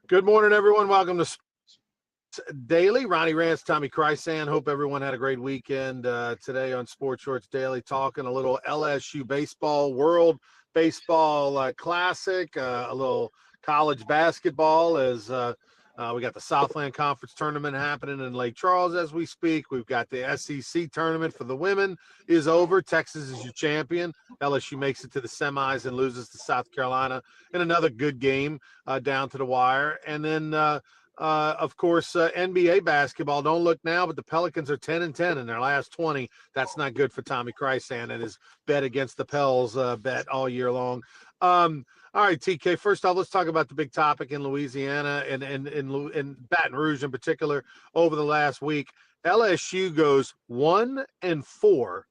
Good morning, everyone. Welcome to Daily. Ronnie Rance, Tommy Chrysan. Hope everyone had a great weekend today on Sports Shorts Daily, talking a little LSU baseball, World Baseball Classic, a little college basketball as we got the Southland Conference tournament happening in Lake Charles as we speak. We've got the SEC tournament for the women is over. Texas is your champion. LSU makes it to the semis and loses to South Carolina in another good game down to the wire. And then of course, NBA basketball. Don't look now, but the Pelicans are 10-10 in their last 20. That's not good for Tommy Chrysan and his bet against the Pels bet all year long. All right, TK. First off, let's talk about the big topic in Louisiana and in Baton Rouge in particular over the last week. LSU goes 1-4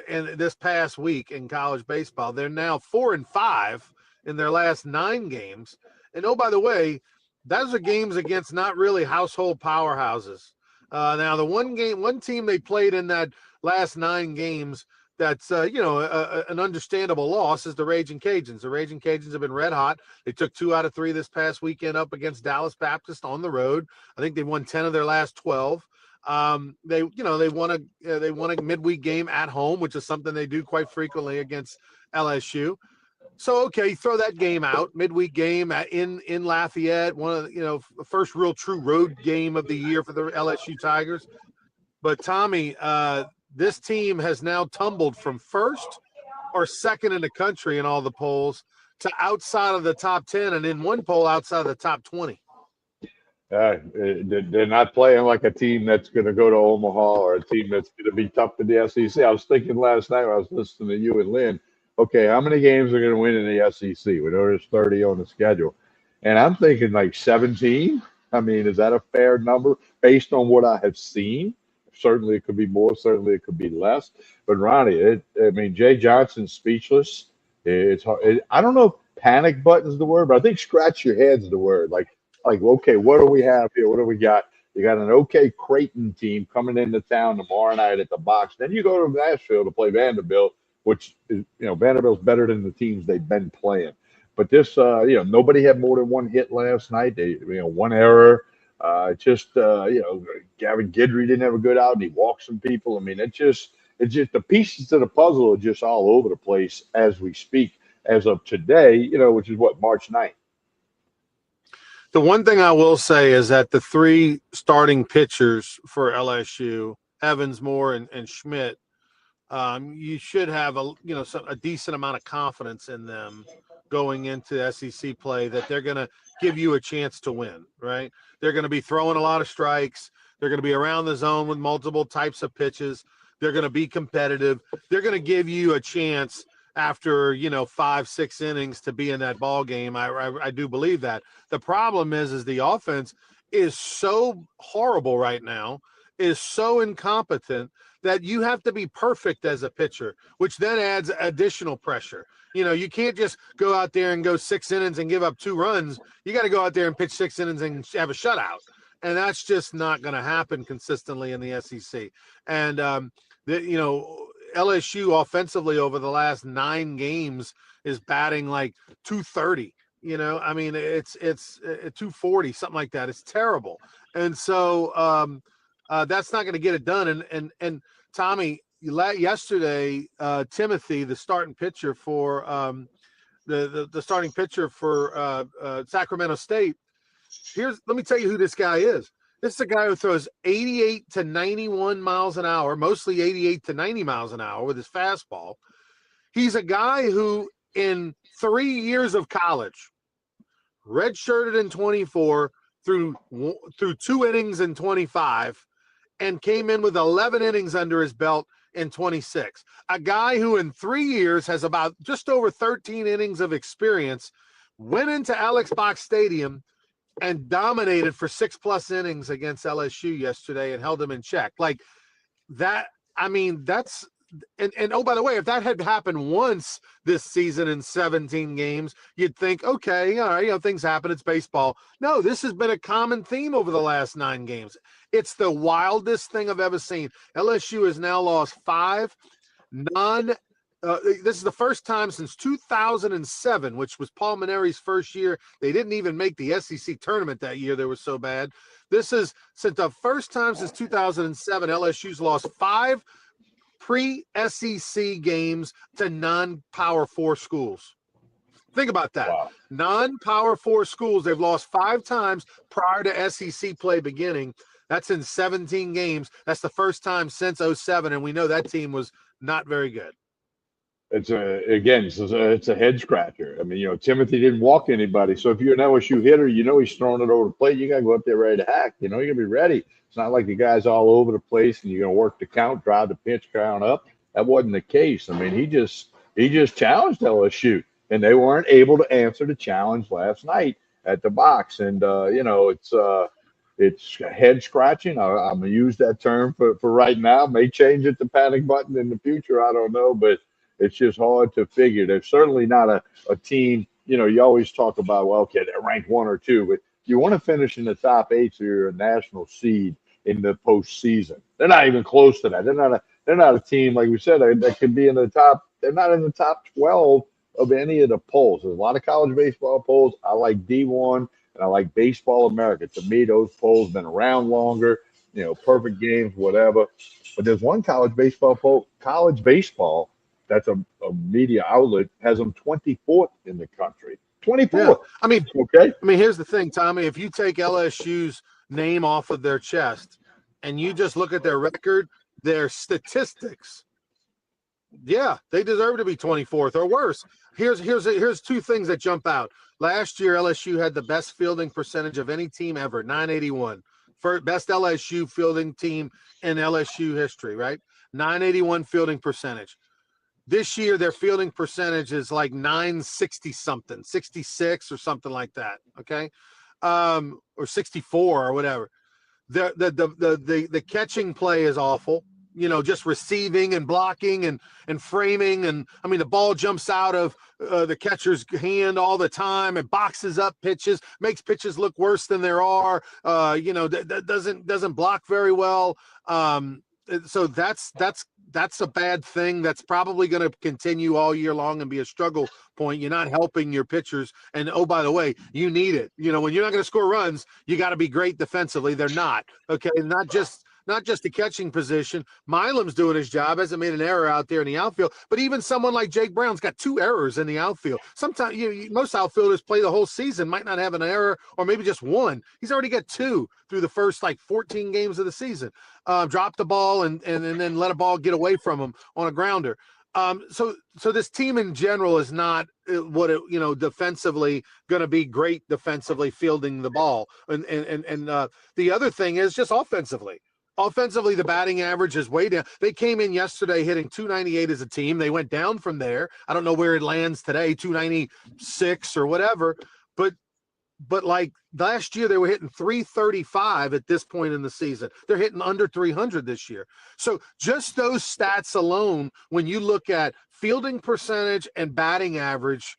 in this past week in college baseball. They're now 4-5 in their last 9 games. And oh, by the way, those are games against not really household powerhouses. Now, the one team they played in that last 9 games that's, an understandable loss is the Raging Cajuns. The Raging Cajuns have been red hot. They took 2 out of 3 this past weekend up against Dallas Baptist on the road. I think they've won 10 of their last 12. They won a midweek game at home, which is something they do quite frequently against LSU. So, okay, throw that game out, midweek game in Lafayette, one of the first real true road game of the year for the LSU Tigers. But Tommy, this team has now tumbled from first or second in the country in all the polls to outside of the top 10, and in one poll outside of the top 20. They're not playing like a team that's going to go to Omaha or a team that's going to be tough in the SEC. I was thinking last night when I was listening to you and Lynn, okay, how many games are going to win in the SEC? We know there's 30 on the schedule. And I'm thinking like 17. I mean, is that a fair number based on what I have seen? Certainly it could be more. Certainly it could be less. But Ronnie, Jay Johnson's speechless. It's hard. I don't know if panic button's the word, but I think scratch your head's the word. Like, okay, what do we have here? What do we got? You got an okay Creighton team coming into town tomorrow night at the box. Then you go to Nashville to play Vanderbilt, which is, Vanderbilt's better than the teams they've been playing. But this, nobody had more than one hit last night. They, one error. Gavin Guidry didn't have a good out, and he walked some people. I mean, it's just the pieces to the puzzle are just all over the place as we speak. As of today, which is what, March 9th. The one thing I will say is that the 3 starting pitchers for LSU, Evans, Moore, and Schmidt, you should have a decent amount of confidence in them going into SEC play that they're going to give you a chance to win, right? They're going to be throwing a lot of strikes. They're going to be around the zone with multiple types of pitches. They're going to be competitive. They're going to give you a chance after 5-6 innings to be in that ball game. I do believe that. The problem is the offense is so horrible right now, is so incompetent that you have to be perfect as a pitcher, which then adds additional pressure. You can't just go out there and go 6 innings and give up 2 runs. You got to go out there and pitch 6 innings and have a shutout. And that's just not going to happen consistently in the SEC. And, LSU offensively over the last 9 games is batting like 230. It's 240, something like that. It's terrible. And so that's not going to get it done. And Tommy, yesterday, Timothy, the starting pitcher for the starting pitcher for Sacramento State. Let me tell you who this guy is. This is a guy who throws 88 to 91 miles an hour, mostly 88 to 90 miles an hour with his fastball. He's a guy who, in 3 years of college, redshirted in 24, through 2 innings in 25, and came in with 11 innings under his belt in 26. A guy who in 3 years has about just over 13 innings of experience, went into Alex Box Stadium and dominated for 6+ innings against LSU yesterday and held them in check. Like that, that's and oh, by the way, if that had happened once this season in 17 games, you'd think, okay, all right, things happen. It's baseball. No, this has been a common theme over the last 9 games. It's the wildest thing I've ever seen. LSU has now lost 5 non This is the first time since 2007, which was Paul Maneri's first year. They didn't even make the SEC tournament that year. They were so bad. This is since the first time since 2007, LSU's lost 5 pre-SEC games to non-Power 4 schools. Think about that. Wow. Non-Power 4 schools, they've lost 5 times prior to SEC play beginning. That's in 17 games. That's the first time since 07, and we know that team was not very good. It's a head scratcher. I mean, Timothy didn't walk anybody. So if you're an LSU hitter, he's throwing it over the plate. You got to go up there ready to hack. You got to be ready. It's not like the guy's all over the place and you're going to work the count, drive the pitch count up. That wasn't the case. I mean, he just challenged LSU, and they weren't able to answer the challenge last night at the box. And it's head scratching. I'm gonna use that term for right now. May change it to panic button in the future. I don't know, but it's just hard to figure. They're certainly not a team. You always talk about, well, okay, they're ranked 1 or 2, but you want to finish in the top 8 so you're a national seed in the postseason. They're not even close to that. They're not a team, like we said, that could be in the top. They're not in the top 12 of any of the polls. There's a lot of college baseball polls. I like D1 and I like Baseball America. To me, those polls have been around longer. Perfect games, whatever. But there's one college baseball poll. College baseball, that's a media outlet, has them 24th in the country. 24th. Yeah. Okay. Here's the thing, Tommy. If you take LSU's name off of their chest and you just look at their record, their statistics, yeah, they deserve to be 24th or worse. Here's 2 things that jump out. Last year, LSU had the best fielding percentage of any team ever, 981. Best LSU fielding team in LSU history, right? 981 fielding percentage. This year, their fielding percentage is like 960 something, 66 or something like that. Okay, or 64 or whatever. The catching play is awful. Just receiving and blocking and framing, and the ball jumps out of the catcher's hand all the time. It boxes up pitches, makes pitches look worse than there are. That doesn't block very well. So that's a bad thing. That's probably going to continue all year long and be a struggle point. You're not helping your pitchers. And, oh, by the way, you need it. When you're not going to score runs, you got to be great defensively. They're not. Okay. Not just the catching position. Milam's doing his job, hasn't made an error out there in the outfield. But even someone like Jake Brown's got 2 errors in the outfield. Sometimes most outfielders play the whole season, might not have an error or maybe just 1. He's already got 2 through the first 14 games of the season. Drop the ball and then let a ball get away from him on a grounder. So this team in general is not what defensively going to be great defensively fielding the ball. And the other thing is just offensively. Offensively, the batting average is way down. They came in yesterday hitting 298 as a team. They went down from there. I don't know where it lands today, 296 or whatever. But like last year, they were hitting 335 at this point in the season. They're hitting under 300 this year. So just those stats alone, when you look at fielding percentage and batting average,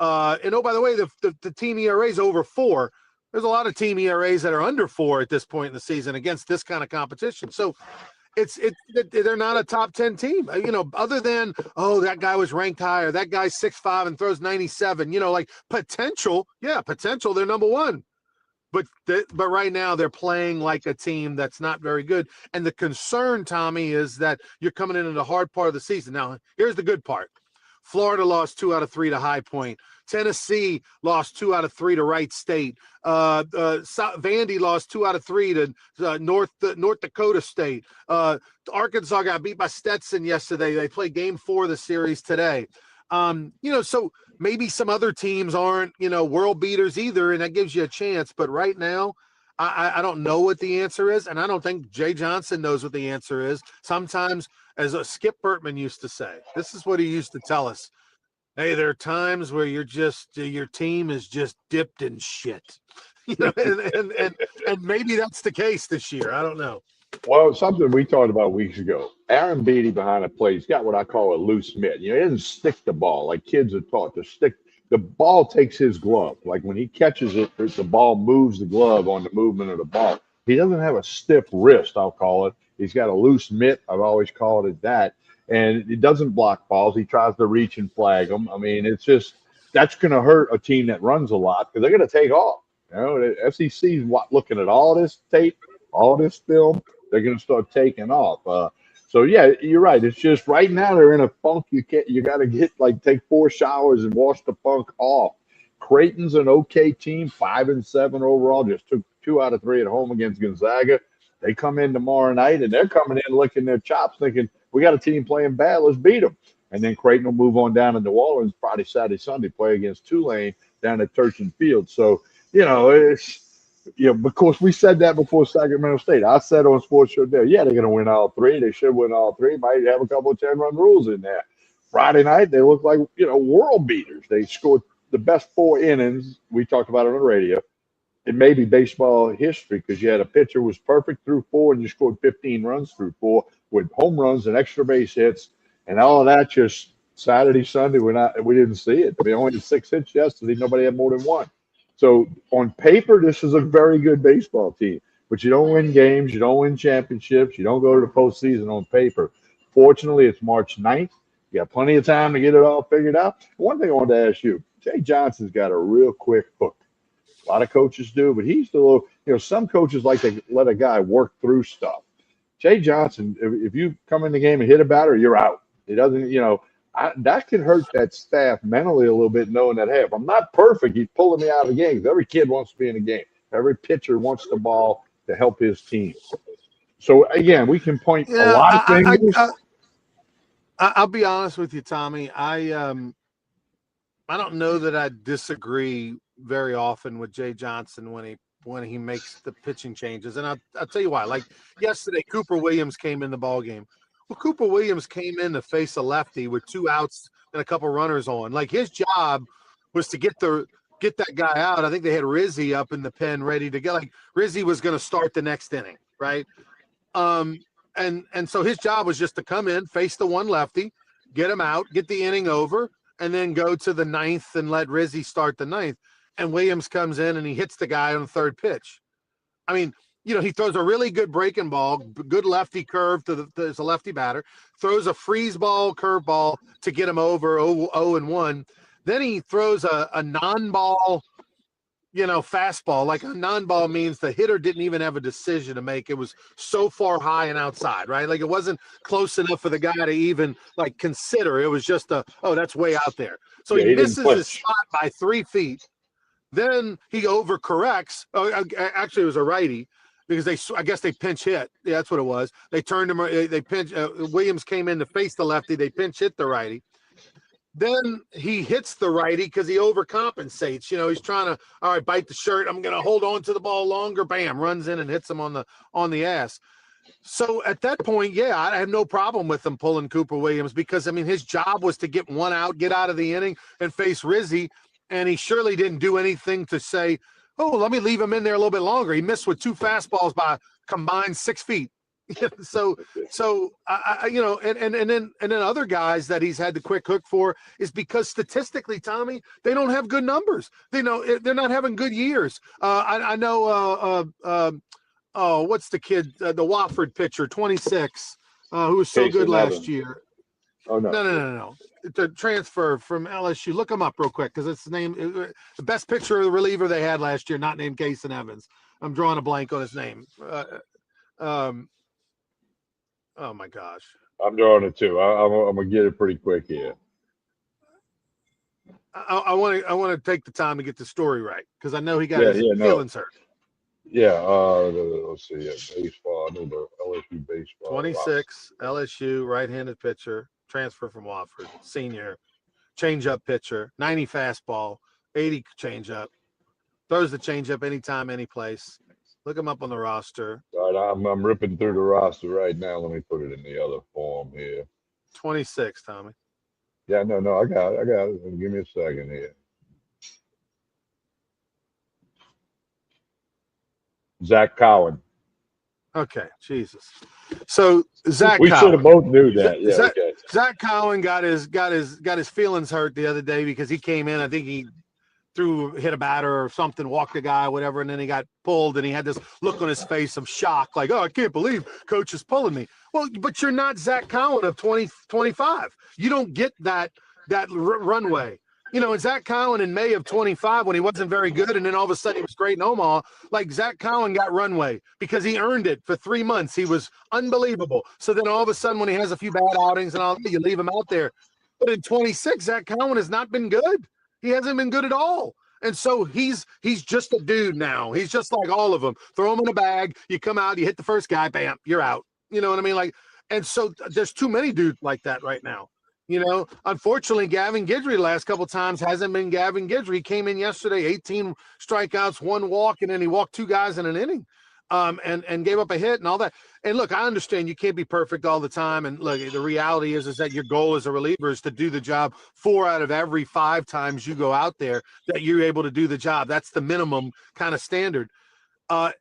and oh, by the way, the team ERA is over 4. There's a lot of team ERAs that are under 4 at this point in the season against this kind of competition. So they're not a top 10 team, other than, that guy was ranked higher. That guy's 6'5" and throws 97, potential. Yeah. Potential. They're number 1, but right now they're playing like a team that's not very good. And the concern, Tommy, is that you're coming into the hard part of the season. Now, here's the good part. Florida lost 2 out of 3 to High Point. Tennessee lost 2 out of 3 to Wright State. Vandy lost 2 out of 3 to North Dakota State. Arkansas got beat by Stetson yesterday. They play game 4 of the series today. So maybe some other teams aren't, world beaters either, and that gives you a chance. But right now, I don't know what the answer is, and I don't think Jay Johnson knows what the answer is. Sometimes, as Skip Bertman used to say, this is what he used to tell us. Hey, there are times where your team is just dipped in shit, and maybe that's the case this year. I don't know. Well, something we talked about weeks ago. Aaron Beatty behind the plate, he's got what I call a loose mitt. He doesn't stick the ball like kids are taught to stick. The ball takes his glove. Like when he catches it, the ball moves the glove on the movement of the ball. He doesn't have a stiff wrist, I'll call it. He's got a loose mitt. I've always called it that. and he doesn't block balls. He tries to reach and flag them. I mean, it's just that's going to hurt a team that runs a lot because they're going to take off. You know, the SEC's looking at all this tape, all this film. They're going to start taking off. So yeah, you're right. It's just right now they're in a funk. You got to get like take 4 showers and wash the funk off. Creighton's an okay team, 5-7 overall. Just took 2 out of 3 at home against Gonzaga. They come in tomorrow night and they're coming in licking their chops, thinking we got a team playing bad. Let's beat them. And then Creighton will move on down to New Orleans Friday, Saturday, Sunday, play against Tulane down at Turchin Field. So it's. Because we said that before Sacramento State. I said on Sports Show there, yeah, they're going to win all 3. They should win all 3. Might have a couple of 10-run rules in there. Friday night, they look like, world beaters. They scored the best 4 innings. We talked about it on the radio. It may be baseball history because you had a pitcher was perfect through 4 and you scored 15 runs through 4 with home runs and extra base hits. And all of that just Saturday, Sunday, we didn't see it. We only had 6 hits yesterday. Nobody had more than 1. So on paper, this is a very good baseball team, but you don't win games, you don't win championships, you don't go to the postseason on paper. Fortunately, it's March 9th. You got plenty of time to get it all figured out. One thing I wanted to ask you, Jay Johnson's got a real quick hook. A lot of coaches do, but he's the little, some coaches like to let a guy work through stuff. Jay Johnson, if you come in the game and hit a batter, you're out. He doesn't, that can hurt that staff mentally a little bit, knowing that, hey, if I'm not perfect, he's pulling me out of the game. Every kid wants to be in a game. Every pitcher wants the ball to help his team. So, again, we can point a lot of things. I'll be honest with you, Tommy. I don't know that I disagree very often with Jay Johnson when he makes the pitching changes. And I'll tell you why. Like yesterday, Cooper Williams came in the ballgame. Well, Cooper Williams came in to face a lefty with 2 outs and a couple runners on. Like his job was to get that guy out. I think they had Rizzi up in the pen ready to go. Like Rizzi was going to start the next inning, right? And so his job was just to come in, face the one lefty, get him out, get the inning over, and then go to the 9th and let Rizzi start the 9th. And Williams comes in and he hits the guy on the 3rd pitch. I mean, he throws a really good breaking ball, good lefty curve to the lefty batter, throws a freeze ball, curve ball to get him over 0-1. Then he throws a non-ball, fastball. Like a non-ball means the hitter didn't even have a decision to make. It was so far high and outside, right? Like it wasn't close enough for the guy to even like consider. It was just that's way out there. So he misses his spot by 3 feet. Then he overcorrects. Actually, it was a righty. Because I guess they pinch hit. Yeah, that's what it was. They turned him. They pinch. Williams came in to face the lefty. They pinch hit the righty. Then he hits the righty because he overcompensates. He's trying to bite the shirt. I'm going to hold on to the ball longer. Bam, runs in and hits him on the ass. So at that point, yeah, I have no problem with them pulling Cooper Williams because his job was to get 1 out, get out of the inning, and face Rizzi, and he surely didn't do anything to say, oh, let me leave him in there a little bit longer. He missed with 2 fastballs by combined 6 feet. so and then other guys that he's had the quick hook for is because statistically, Tommy, they don't have good numbers. They're not having good years. I know. What's the kid? The Wofford pitcher, 26, who was so good last year. Oh no. No. The transfer from LSU. Look him up real quick because it's the name. The best pitcher of the reliever they had last year, not named Kason Evans. I'm drawing a blank on his name. Oh my gosh. I'm drawing it too. I'm gonna get it pretty quick here. I want to take the time to get the story right because I know he got his feelings hurt. Yeah. Let's see. Baseball. I know the LSU baseball. 26, LSU right-handed pitcher. Transfer from Wofford, senior, change-up pitcher, 90 fastball, 80 change-up, throws the change-up anytime, any place. Look him up on the roster. All right, I'm ripping through the roster right now. Let me put it in the other form here. 26, Tommy. Yeah, no, I got it. Give me a second here. Zach Cowan. Okay, Jesus. So Zach we Cowan. should have both knew that. Yeah, Zach Cowan got his feelings hurt the other day because he came in. I think he hit a batter or something, walked a guy, whatever, and then he got pulled, and he had this look on his face of shock, like, oh, I can't believe coach is pulling me. Well, but you're not Zach Cowan of 2025. You don't get that runway. You know, and Zach Cowan in May of 25, when he wasn't very good, and then all of a sudden he was great in Omaha, like Zach Cowan got runway because he earned it for 3 months. He was unbelievable. So then all of a sudden when he has a few bad outings and all, you leave him out there. But in 26, Zach Cowan has not been good. He hasn't been good at all. And so he's just a dude now. He's just like all of them. Throw him in a bag. You come out, you hit the first guy, bam, you're out. You know what I mean? Like, and so there's too many dudes like that right now. You know, unfortunately, Gavin Guidry the last couple of times hasn't been Gavin Guidry. He came in yesterday, 18 strikeouts, 1 walk, and then he walked 2 guys in an inning, and gave up a hit and all that. And look, I understand you can't be perfect all the time. And look, the reality is that your goal as a reliever is to do the job 4 out of every 5 times you go out there, that you're able to do the job. That's the minimum kind of standard.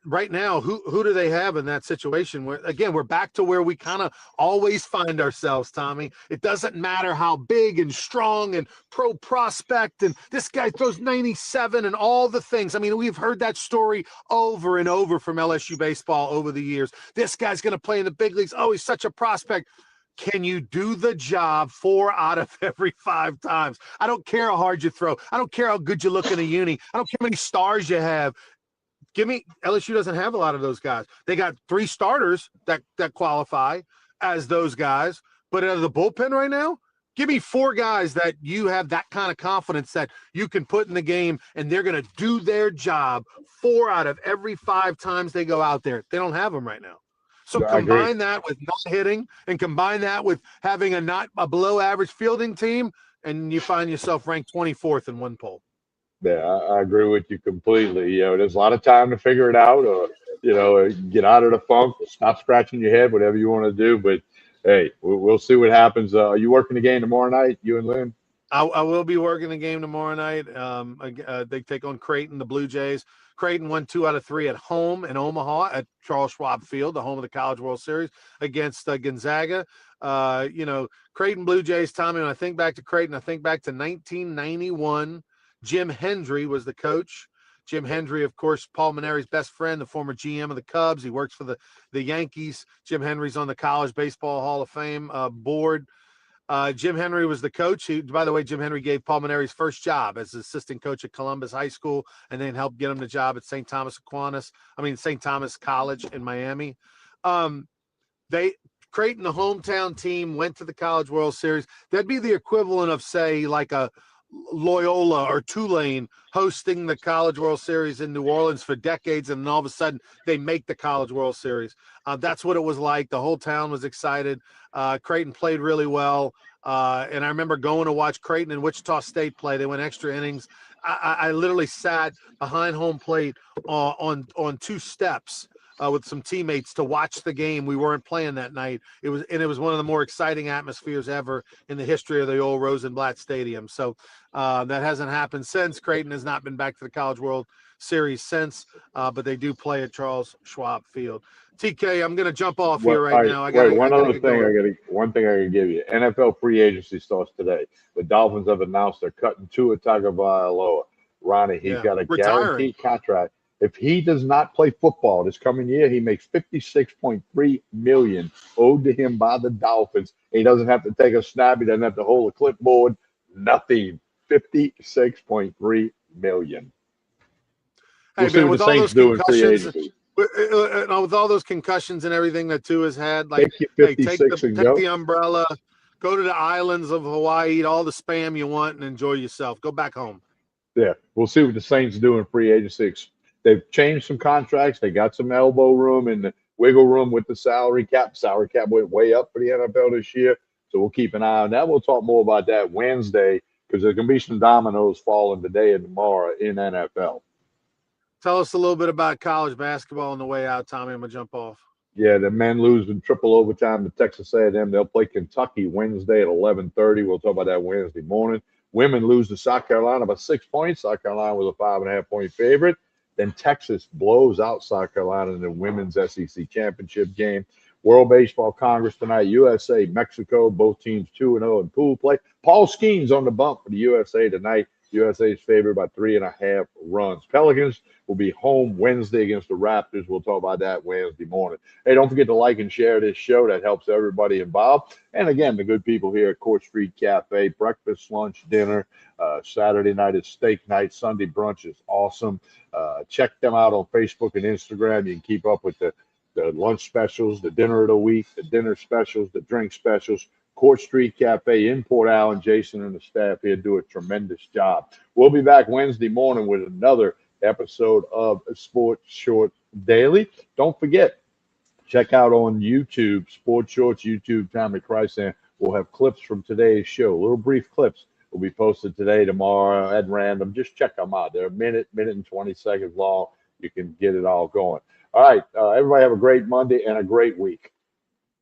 Right now, who do they have in that situation? Where again, we're back to where we kind of always find ourselves, Tommy. It doesn't matter how big and strong and pro prospect, and this guy throws 97 and all the things. I mean, we've heard that story over and over from LSU baseball over the years. This guy's going to play in the big leagues. Oh, he's such a prospect. Can you do the job 4 out of every 5 times? I don't care how hard you throw. I don't care how good you look in a uni. I don't care how many stars you have. LSU doesn't have a lot of those guys. They got 3 starters that qualify as those guys, but out of the bullpen right now, give me 4 guys that you have that kind of confidence that you can put in the game, and they're going to do their job 4 out of every 5 times they go out there. They don't have them right now. So combine that with not hitting, and combine that with having a below average fielding team, and you find yourself ranked 24th in one poll. Yeah, I agree with you completely. You know, there's a lot of time to figure it out, or get out of the funk, stop scratching your head, whatever you want to do. But hey, we'll see what happens. Are you working the game tomorrow night, you and Lynn? I will be working the game tomorrow night. They take on Creighton, the Blue Jays. Creighton won 2 out of 3 at home in Omaha at Charles Schwab Field, the home of the College World Series, against Gonzaga. Creighton Blue Jays, Tommy, when I think back to Creighton, I think back to 1991. Jim Hendry was the coach. Jim Hendry, of course, Paul Maneri's best friend, the former GM of the Cubs. He works for the Yankees. Jim Hendry's on the College Baseball Hall of Fame board. Jim Hendry was the coach. By the way, Jim Hendry gave Paul Maneri's first job as assistant coach at Columbus High School, and then helped get him the job at St. Thomas College in Miami. Creighton, the hometown team, went to the College World Series. That'd be the equivalent of, say, like a Loyola or Tulane hosting the College World Series in New Orleans for decades, and then all of a sudden they make the College World Series. That's what it was like. The whole town was excited. Creighton played really well, and I remember going to watch Creighton and Wichita State play. They went extra innings. I literally sat behind home plate on 2 steps with some teammates to watch the game. We weren't playing that night. It was one of the more exciting atmospheres ever in the history of the old Rosenblatt Stadium. So that hasn't happened since. Creighton has not been back to the College World Series since, but they do play at Charles Schwab Field. TK, I'm going to jump off here right now. One thing I can give you. NFL free agency starts today. The Dolphins have announced they're cutting Tua Tagovailoa. Ronnie, he's got a guaranteed contract. If he does not play football this coming year, he makes $56.3 million owed to him by the Dolphins. He doesn't have to take a snap. He doesn't have to hold a clipboard. Nothing. $56.3 million. Hey, man, with all those concussions, with all those concussions and everything that Tua's had, like, take the umbrella, go to the islands of Hawaii, eat all the spam you want, and enjoy yourself. Go back home. Yeah, we'll see what the Saints do in free agency. They've changed some contracts. They got some elbow room and the wiggle room with the salary cap. Salary cap went way up for the NFL this year, so we'll keep an eye on that. We'll talk more about that Wednesday because there's going to be some dominoes falling today and tomorrow in NFL. Tell us a little bit about college basketball on the way out, Tommy. I'm going to jump off. Yeah, the men lose in triple overtime to Texas A&M. They'll play Kentucky Wednesday at 11:30. We'll talk about that Wednesday morning. Women lose to South Carolina by 6 points. South Carolina was a 5.5-point favorite. Then Texas blows out South Carolina in the women's SEC championship game. World Baseball Congress tonight, USA, Mexico, both teams 2-0 in pool play. Paul Skeens on the bump for the USA tonight. USA's favored by 3.5 runs. Pelicans will be home Wednesday against the Raptors. We'll talk about that Wednesday morning. Hey, don't forget to like and share this show. That helps everybody involved. And again, the good people here at Court Street Cafe, breakfast, lunch, dinner. Saturday night is steak night. Sunday brunch is awesome. Check them out on Facebook and Instagram. You can keep up with the lunch specials, the dinner of the week, the dinner specials, the drink specials. Court Street Cafe in Port Allen. Jason and the staff here do a tremendous job. We'll be back Wednesday morning with another episode of Sports Short Daily. Don't forget, check out on YouTube, Sports Shorts, YouTube, Tommy Chrysan. We'll have clips from today's show, little brief clips will be posted today, tomorrow, at random. Just check them out. They're a minute and 20 seconds long. You can get it all going. All right, everybody have a great Monday and a great week.